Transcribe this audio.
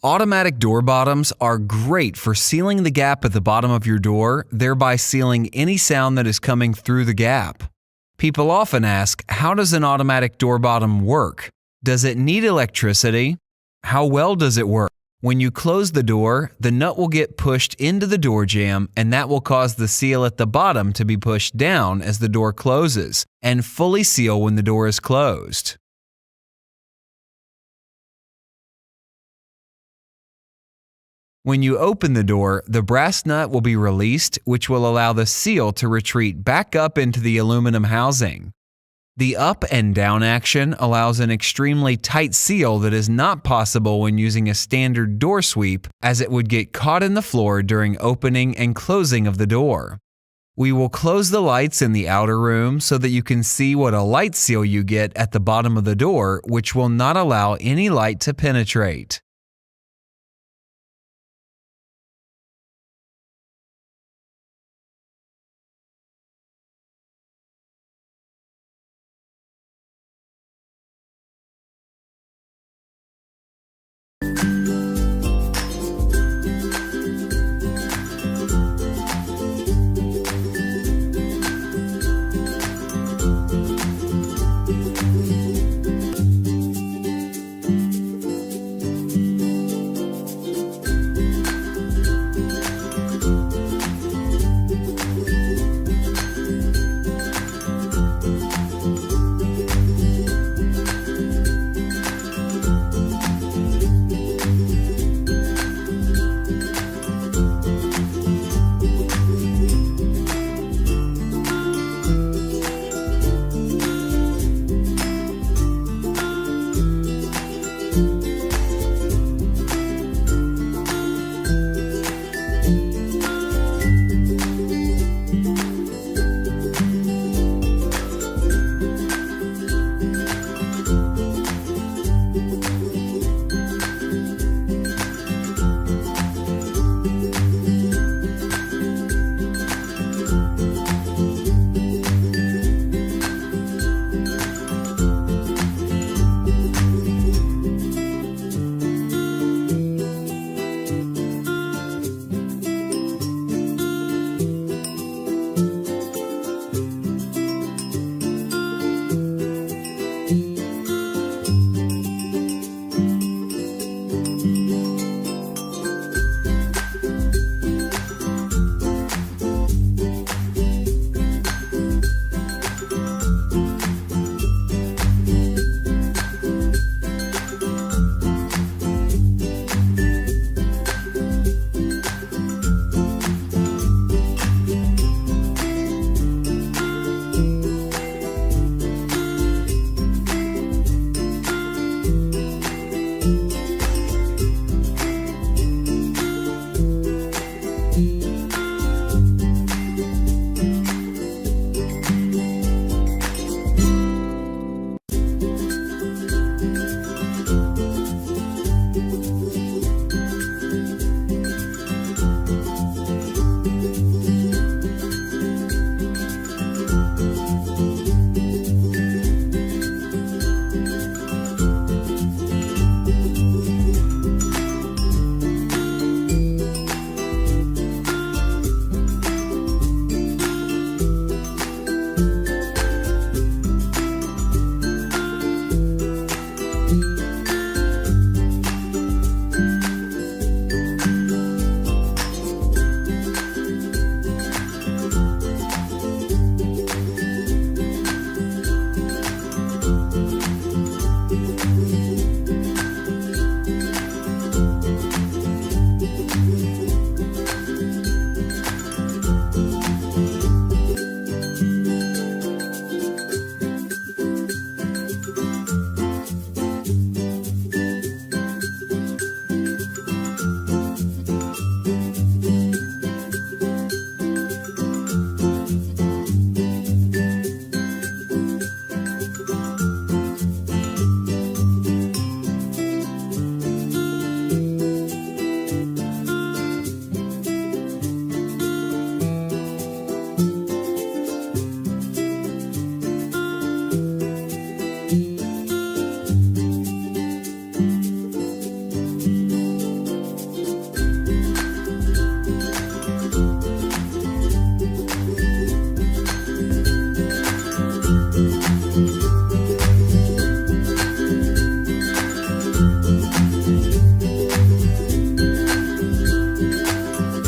Automatic door bottoms are great for sealing the gap at the bottom of your door, thereby sealing any sound that is coming through the gap. People often ask, how does an automatic door bottom work? Does it need electricity? How well does it work? When you close the door, the nut will get pushed into the door jamb, and that will cause the seal at the bottom to be pushed down as the door closes, and fully seal when the door is closed. When you open the door, the brass nut will be released, which will allow the seal to retreat back up into the aluminum housing. The up and down action allows an extremely tight seal that is not possible when using a standard door sweep, as it would get caught in the floor during opening and closing of the door. We will close the lights in the outer room so that you can see what a light seal you get at the bottom of the door, which will not allow any light to penetrate.